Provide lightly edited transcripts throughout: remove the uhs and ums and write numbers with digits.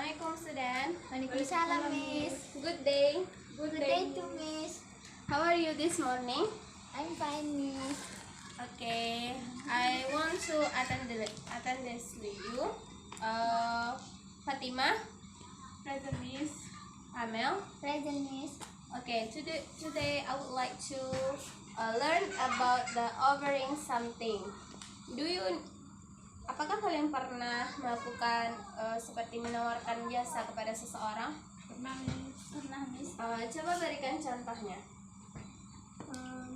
Assalamualaikum Sudan. Waalaikumsalam, Miss. Good day. Good day to Miss. How are you this morning? I'm fine, Miss. Okay, I want to attend this with you. Fatima, Present, Miss. Amel. Present, Miss. Okay, today I would like to learn about the offering something. Apakah kalian pernah melakukan seperti menawarkan jasa kepada seseorang? Pernah, Miss. Pernah, Miss. Coba berikan contohnya.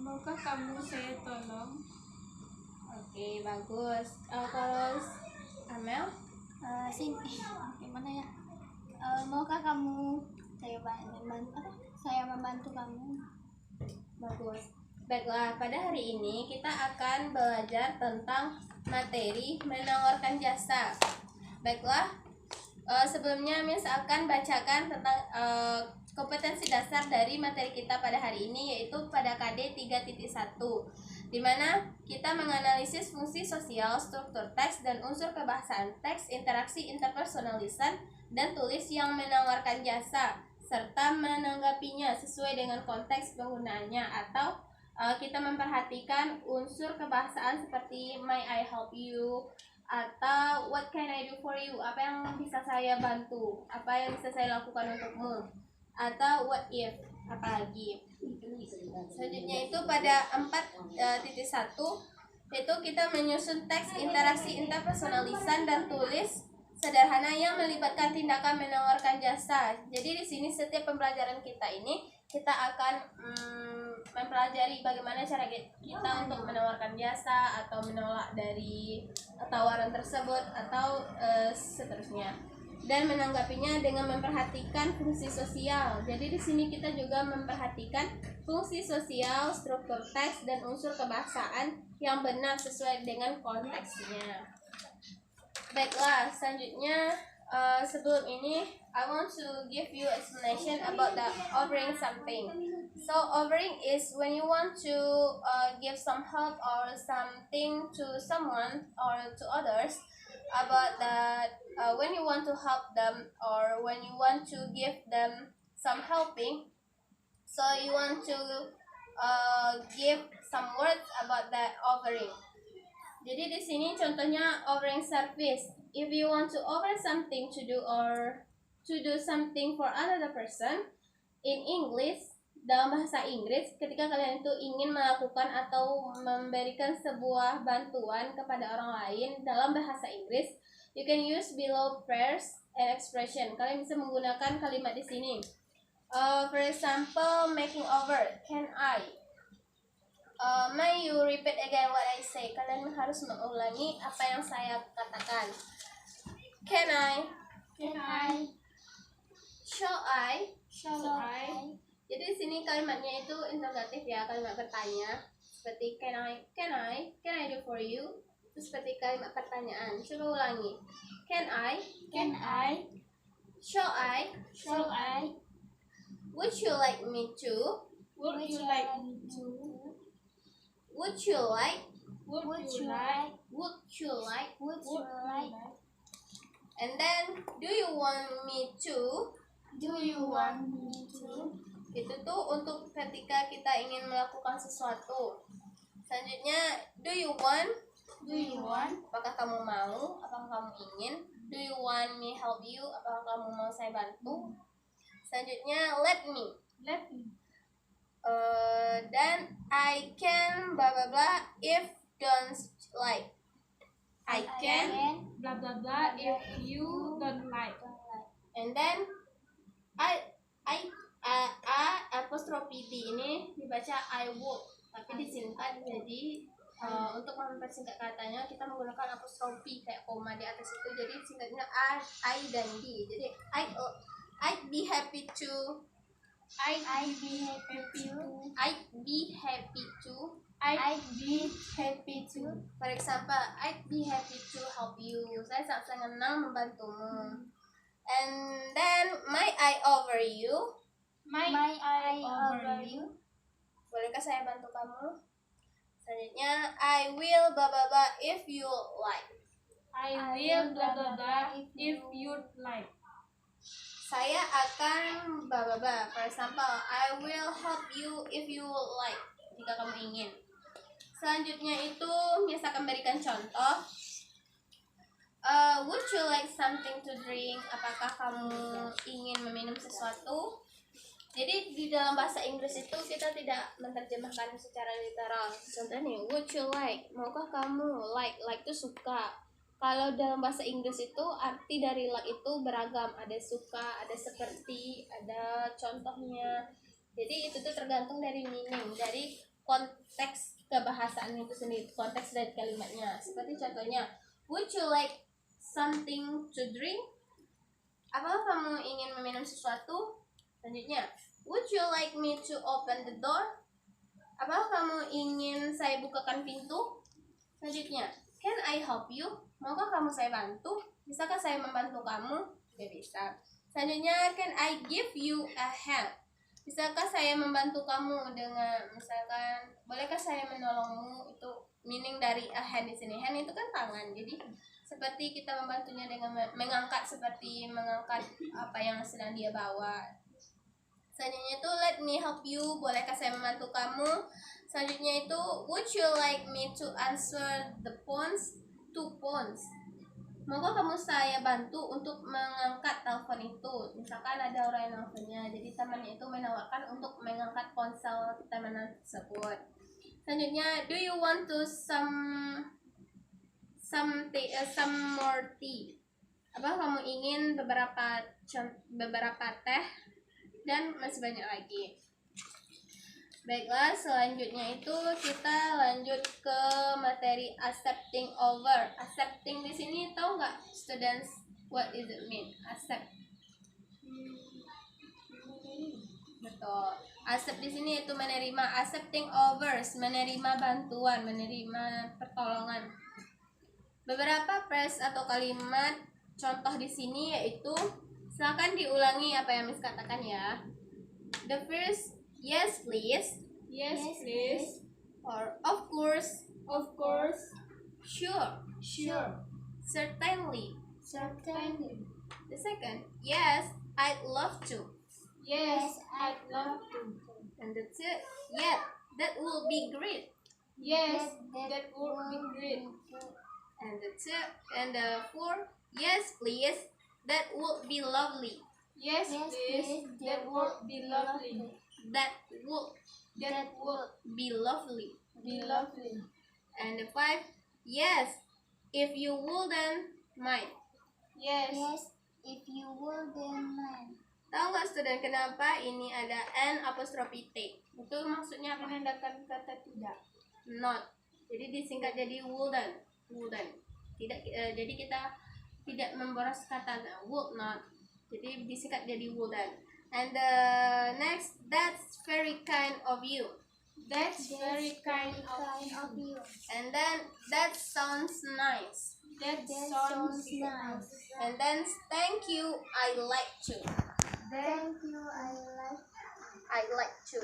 Maukah kamu saya tolong? Oke, bagus. Kalau Amel? Gimana ya? Maukah kamu saya membantu kamu? Bagus. Baiklah, pada hari ini kita akan belajar tentang materi menawarkan jasa. Baiklah, sebelumnya Miss akan bacakan tentang kompetensi dasar dari materi kita pada hari ini, yaitu pada KD 3.1, di mana kita menganalisis fungsi sosial, struktur teks, dan unsur kebahasaan teks, interaksi interpersonal lisan dan tulis yang menawarkan jasa, serta menanggapinya sesuai dengan konteks penggunaannya, atau kita memperhatikan unsur kebahasaan seperti may I help you, atau what can I do for you, apa yang bisa saya bantu, apa yang bisa saya lakukan untukmu, atau what if, apalagi. Selanjutnya itu pada 4.1, yaitu kita menyusun teks, interaksi interpersonal lisan dan tulis sederhana yang melibatkan tindakan menawarkan jasa. Jadi di sini setiap pembelajaran kita ini kita akan mempelajari bagaimana cara kita untuk menawarkan jasa atau menolak dari tawaran tersebut atau seterusnya, dan menanggapinya dengan memperhatikan fungsi sosial. Jadi di sini kita juga memperhatikan fungsi sosial, struktur teks, dan unsur kebahasaan yang benar sesuai dengan konteksnya. Baiklah, selanjutnya sebelum ini I want to give you explanation about the offering something. So offering is when you want to give some help or something to someone or to others, about that when you want to help them or when you want to give them some helping, so you want to give some words about that offering. Jadi di sini contohnya offering service. If you want to offer something to do or to do something for another person, in English, dalam bahasa Inggris, ketika kalian itu ingin melakukan atau memberikan sebuah bantuan kepada orang lain dalam bahasa Inggris, you can use below phrase and expression. Kalian bisa menggunakan kalimat di sini. For example, making over. Can I? May you repeat again what I say? Kalian harus mengulangi apa yang saya katakan. Can I? Can I? Shall I? Shall I? Jadi di sini kalimatnya itu interrogatif ya, kalimat bertanya. Seperti can I? Can I do for you? Itu seperti kalimat pertanyaan. Coba ulangi. Can I? Can I? Shall I? Shall I? Would you like me to? Would you like me to? Would you like? Would you like? Would you like? Would you like? And then, do you want me to? Do you want me to? Itu tuh untuk ketika kita ingin melakukan sesuatu. Selanjutnya, do you want? Do you want? Apakah kamu mau? Apakah kamu ingin? Do you want me help you? Apakah kamu mau saya bantu? Selanjutnya, let me. Let me. Dan I can blah blah blah if don't like. I can, Blah blah blah. If you don't like. and then I apostrophe D ini dibaca I would, tapi disingkat jadi untuk mempersingkat katanya kita menggunakan apostrophe kayak koma di atas itu, jadi singkatnya I dan D. Jadi I'd be happy to. I'd be happy to. I'd be happy to. I'd be happy to. For example, I'd be happy to help you. Saya sangat senang membantumu. And then, may I offer you? May I offer you? Bolehkah saya bantu kamu? Selanjutnya, I will blah blah blah if you like. I will blah blah blah if you'd like. Saya akan blah blah blah. For example, I will help you if you like. Jika kamu ingin. Selanjutnya itu misalkan berikan contoh. Would you like something to drink? Apakah kamu ingin meminum sesuatu? Jadi di dalam bahasa Inggris itu kita tidak menerjemahkan secara literal. Contohnya, would you like? Maukah kamu? Like itu suka. Kalau dalam bahasa Inggris itu arti dari like itu beragam. Ada suka, ada seperti, ada contohnya. Jadi itu tuh tergantung dari meaning, dari konteks kebahasaan itu sendiri, konteks dari kalimatnya. Seperti contohnya, would you like something to drink? Apakah kamu ingin meminum sesuatu? Selanjutnya, would you like me to open the door? Apakah kamu ingin saya bukakan pintu? Selanjutnya, can I help you? Maukah kamu saya bantu? Bisakah saya membantu kamu? Ya bisa. Selanjutnya, can I give you a hand? Bisakah saya membantu kamu dengan misalkan, bolehkah saya menolongmu? Itu meaning dari a hand di sini. Hand itu kan tangan. Jadi seperti kita membantunya dengan mengangkat, seperti mengangkat apa yang sedang dia bawa. Selanjutnya itu let me help you. Bolehkah saya membantu kamu? Selanjutnya itu would you like me to answer the phones? Two phones. Maukah kamu saya bantu untuk mengangkat telepon itu? Misalkan ada orang yang nelfonnya, jadi temannya itu menawarkan untuk mengangkat ponsel teman tersebut. Selanjutnya, do you want to some more tea? Apa kamu ingin beberapa teh dan masih banyak lagi. Baiklah, selanjutnya itu kita lanjut ke materi accepting over. Accepting di sini tahu nggak students what is it mean? Accept. Betul. Accept di sini itu menerima. Accepting overs, menerima bantuan, menerima pertolongan. Beberapa phrase atau kalimat contoh di sini yaitu, silakan diulangi apa yang Miss katakan ya. The first, yes please. Yes, please. Or of course. Of course. Sure. Sure. Certainly. Certainly. The second, yes, I'd love to. Yes, I'd love to. And the third, yeah, that will be great. Yes, that would be great. And the fourth, yes please, that would be lovely. Yes, please. That would be lovely. That would be lovely. Be lovely. And the five, yes, if you wouldn't mind. Yes. Yes, if you wouldn't mind. Tahu nggak student kenapa ini ada N apostrophe T? Itu maksudnya apa? Menandakan kata tidak. Not. Jadi disingkat jadi wouldn't. Tidak. Jadi kita tidak memboros kata would not. Jadi disingkat jadi wouldn't. And the next, that's very kind of you. That's very kind of you. And then that sounds nice. That sounds nice. And then thank you, I like to. Thank you, I like to.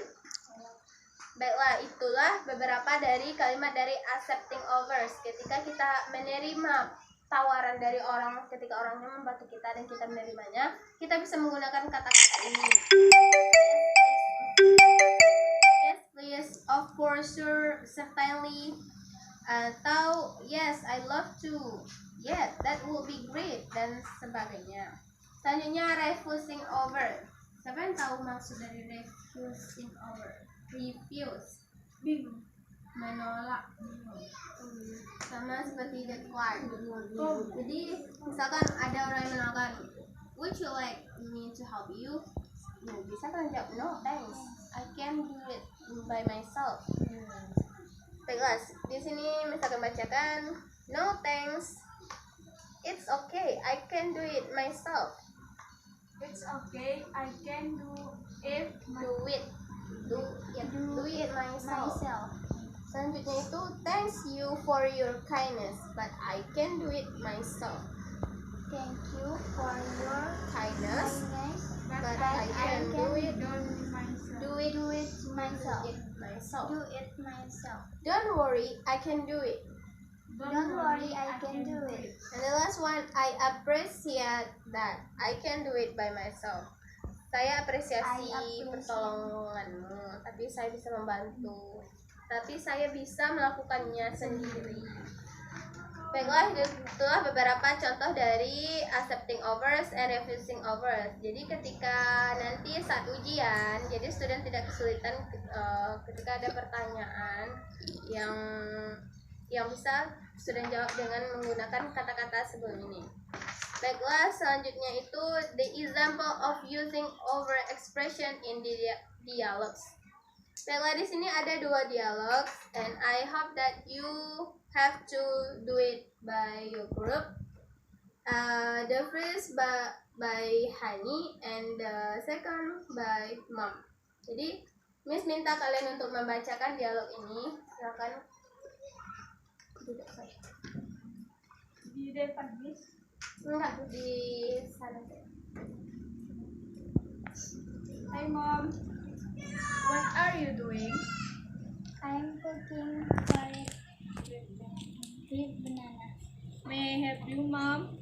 Baiklah, itulah beberapa dari kalimat dari accepting overs. Ketika kita menerima tawaran dari orang, ketika orangnya membantu kita dan kita menerimanya, kita bisa menggunakan kata-kata ini. Yes, please, of course, sure, certainly, atau yes, I love to, yeah, that will be great, dan sebagainya. Selanjutnya, refusing over. Siapa yang tahu maksud dari refusing over? Refuse, menolak, sama seperti decline. Jadi misalkan ada orang yang menolakkan, would you like me to help you? Bisa kan jawab, no thanks, I can do it by myself. Baiklah, di sini misalkan bacakan, no thanks, it's okay, I can do it myself. It's okay. I can do it. Do it myself. Selanjutnya itu, thanks you for your kindness, but I can do it myself. Thank you for your Kindness, kindness, but I can do it myself. myself. myself. Do it myself. Don't worry, I can do it. Don't worry, I can do it. And the last one, I appreciate that I can do it by myself. Saya apresiasi I appreciate. pertolonganmu, tapi saya bisa membantu. Tapi saya bisa melakukannya sendiri. Baiklah, itulah beberapa contoh dari accepting offers and refusing offers. Jadi ketika nanti saat ujian, jadi student tidak kesulitan ketika ada pertanyaan yang bisa student jawab dengan menggunakan kata-kata sebelum ini. Baiklah, selanjutnya itu the example of using over expression in the dialogues. Baiklah, di sini ada 2 dialog, and I hope that you have to do it by your group. The first by Hani and the second by Mom. Jadi, Miss minta kalian untuk membacakan dialog ini. Silakan. Duduk saya. Di depan, Miss. Enggak, di sana. Hi, Mom. What are you doing? I'm cooking curry with banana. May I help you, Mom?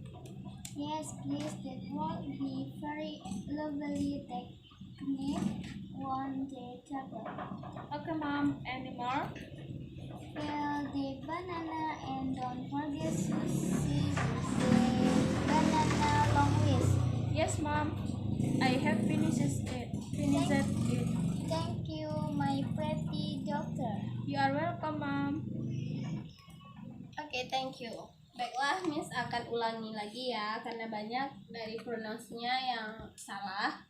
Yes, please. That would be very lovely. Technique on the table. Okay, Mom. Any more? Peel the banana and don't forget to see the banana long ways. Yes, Mom. I have finished it. Thank you, my pretty daughter. You are welcome, Mom. Oke, thank you. Baiklah, Miss akan ulangi lagi ya, karena banyak dari pronounce-nya yang salah.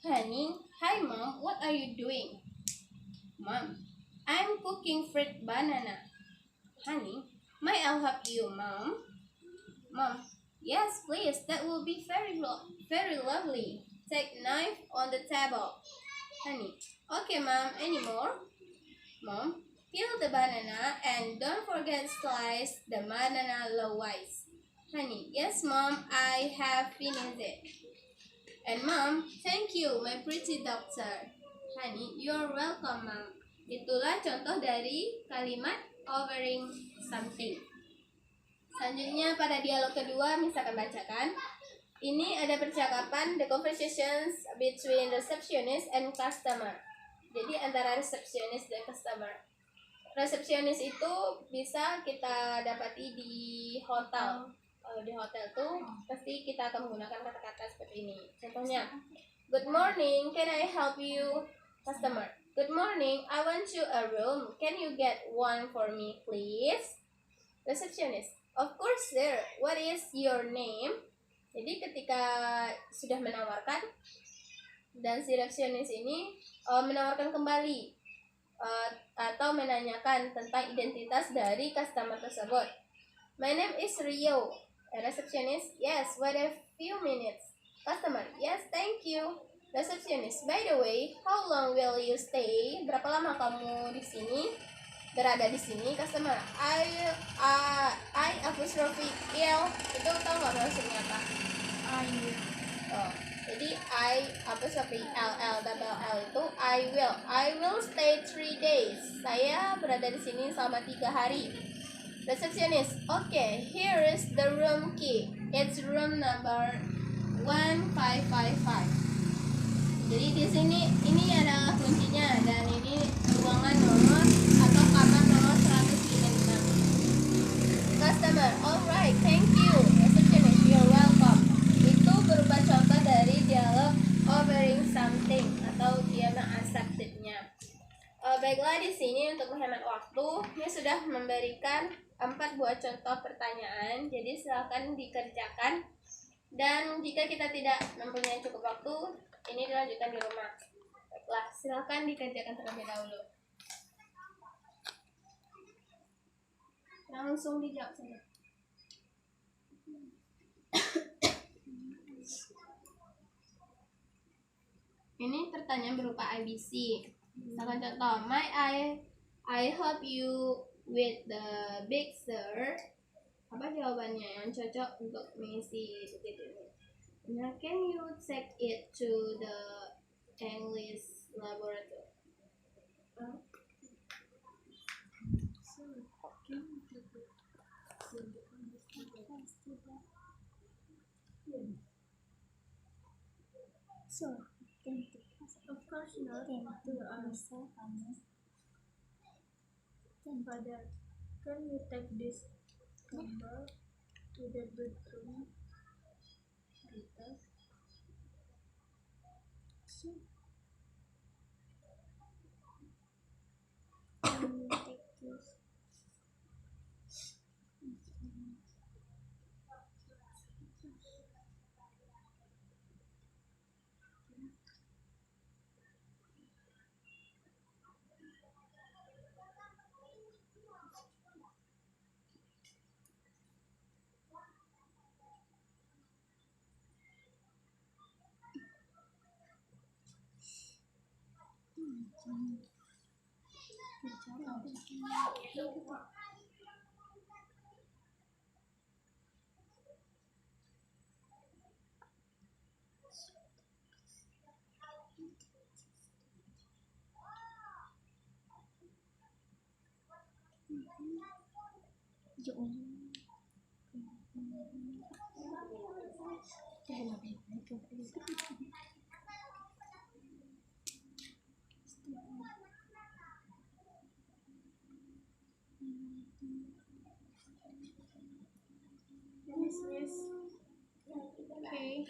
Honey, hi Mom, what are you doing? Mom, I'm cooking fruit banana. Honey, may I help you, Mom? Mom, yes, please, that will be very lovely. Take knife on the table. Honey, okay, Mom, any more? Mom, peel the banana and don't forget slice the banana lengthwise. Honey, yes, Mom, I have finished it. And Mom, thank you, my pretty doctor. Honey, you're welcome, Mom. Itulah contoh dari kalimat offering something. Selanjutnya pada dialog kedua, Miss akan bacakan. Ini ada percakapan the conversations between receptionist and customer. Jadi antara resepsionis dan customer. Resepsionis itu bisa kita dapati di hotel. Kalau di hotel tuh pasti kita akan menggunakan kata-kata seperti ini. Contohnya, good morning, can I help you? Customer, good morning, I want you a room. Can you get one for me, please? Receptionist, of course, sir. What is your name? Jadi ketika sudah menawarkan dan si resepsionis ini menawarkan kembali atau menanyakan tentang identitas dari customer tersebut. My name is Rio. Receptionist, yes, wait a few minutes. Customer, yes, thank you. Receptionist, by the way, how long will you stay? Berapa lama kamu di sini? Berada di sini. Customer, I apostrophe il. Itu tahu nggak maksudnya apa? Oh, jadi I apostrophe L itu I will stay 3 days. Saya berada di sini selama 3 hari. Receptionist, okay, here is the room key. It's room number 1555. Jadi di sini ini adalah kuncinya dan ini ruangan nomor atau kamar nomor 156. Customer, alright, thank you. Receptionist, you're welcome. Itu berupa contoh dari dialog offering something atau dia mengacceptednya. Baiklah, di sini untuk menghemat waktu, ini sudah memberikan 4 buah contoh pertanyaan. Jadi silakan dikerjakan. Dan jika kita tidak mempunyai cukup waktu, ini dilanjutkan di rumah. Baiklah, silakan dikerjakan terlebih dahulu. Langsung dijawab saja. Ini pertanyaan berupa ABC. Misalkan contoh, I help you with the big sir. Apa jawabannya yang cocok untuk mengisi titik ini? Now, can you take it to the English laboratory? So, tentu. Of course not. Tentu You are. bisa kamu. Father, can you take this candle to the bedroom? Rita. So, can you take this? Miss. Okay.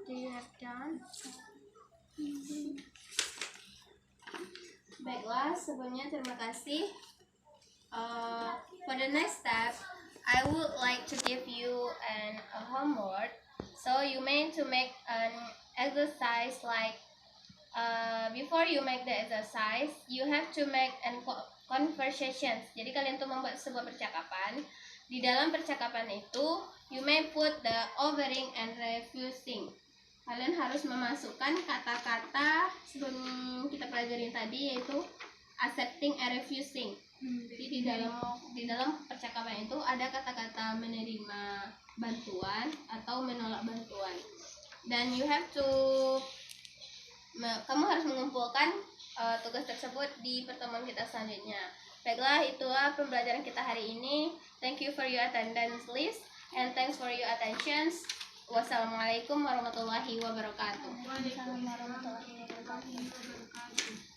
Do you have done? Baiklah, sebelumnya terima kasih. For the next step, I would like to give you a homework. So you meant to make an exercise like before you make the exercise, you have to make an conversations. Jadi kalian tuh membuat sebuah percakapan. Di dalam percakapan itu, you may put the overing and refusing. Kalian harus memasukkan kata-kata sebelum kita pelajarin tadi, yaitu accepting and refusing. Jadi di dalam percakapan itu ada kata-kata menerima bantuan atau menolak bantuan. Dan you have to kamu harus mengumpulkan tugas tersebut di pertemuan kita selanjutnya. Baiklah, itulah pembelajaran kita hari ini. Thank you for your attendance list and thanks for your attentions. Wassalamualaikum warahmatullahi wabarakatuh. Waalaikumsalam warahmatullahi wabarakatuh.